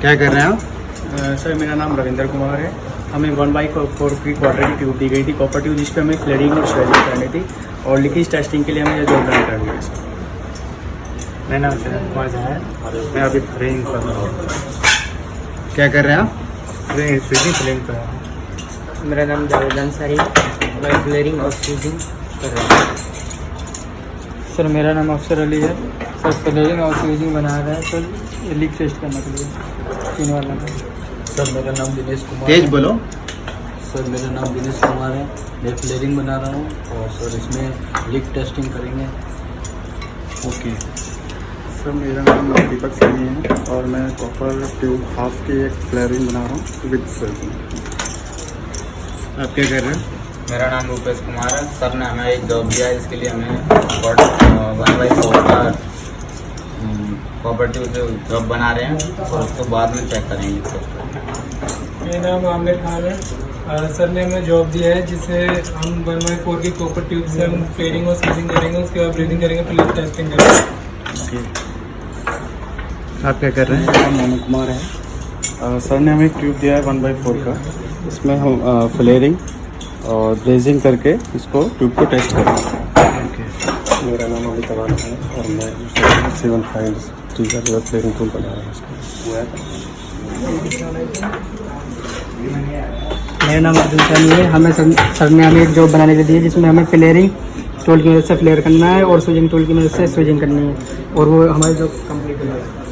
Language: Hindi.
क्या कर रहे हैं आप? सर मेरा नाम रविंद्र कुमार है। हमें 1/4 की क्वार्टर की ट्यूब दी गई थी, कॉपर ट्यूब, जिस पे हमें फ्लेयरिंग और स्वेलिंग करनी थी और लीकेज टेस्टिंग के लिए हमें ये जॉब कर दी है सर। मेरा नाम चंदन कुमार झा है। मैं अभी फ्लेयरिंग कर रहा हूँ। क्या कर रहे हैं आप? फ्लेयरिंग कर रहा हूँ। मेरा नाम जावेद अंसारी, मैं फ्लेयरिंग और फ्यूजिंग कर रहा हूँ। सर मेरा नाम अफसर अली है। सर फ्लेयरिंग और फ्यूजिंग बना रहा है सर, लीक टेस्ट करने के लिए 3 वाला। सर मेरा नाम दिनेश कुमार तेज है। बोलो। सर मेरा नाम दिनेश कुमार है। मैं फ्लेयरिंग बना रहा हूँ और सर इसमें लीक टेस्टिंग करेंगे। ओके। सर मेरा नाम दीपक सैनी है और मैं कॉपर ट्यूब हाफ की एक फ्लेयरिंग बना रहा हूँ विद सर्जन। आप क्या कर रहे हैं? मेरा नाम रूपेश कुमार है। सर ने हमें एक जॉब दिया है, इसके लिए हमें 1/4 का कॉपर ट्यूब जॉब बना रहे हैं और उसको बाद में चेक करेंगे। मेरा नाम आमिर खान है। सर ने हमें जॉब दिया है जिसे हम 1/4 की कॉपर ट्यूब से हम फ्लेयरिंग और फ्यूजिंग करेंगे, उसके बाद ब्रीदिंग करेंगे, फिर लीक टेस्टिंग करेंगे। आप क्या कर रहे हैं? मेरा नाम मोनू कुमार है। सर ने हमें एक ट्यूब दिया है 1/4 का, इसमें हम फ्लेयरिंग और ब्रेजिंग करके इसको ट्यूब को टेस्ट करेंगे। मेरा नाम अमित अवान है और मैं 753 का फ्लेयरिंग टूल बना रहा हूँ। मेरा नाम अब्दुल सैनी है। हमें सर ने हमें एक जॉब बनाने के लिए दी है, जिसमें हमें फ्लेयरिंग टूल की मदद से फ्लेयर करना है और स्विचिंग टूल की मदद से स्विचिंग करनी है, और वो हमारी जॉब कंप्लीट हो जाएगी।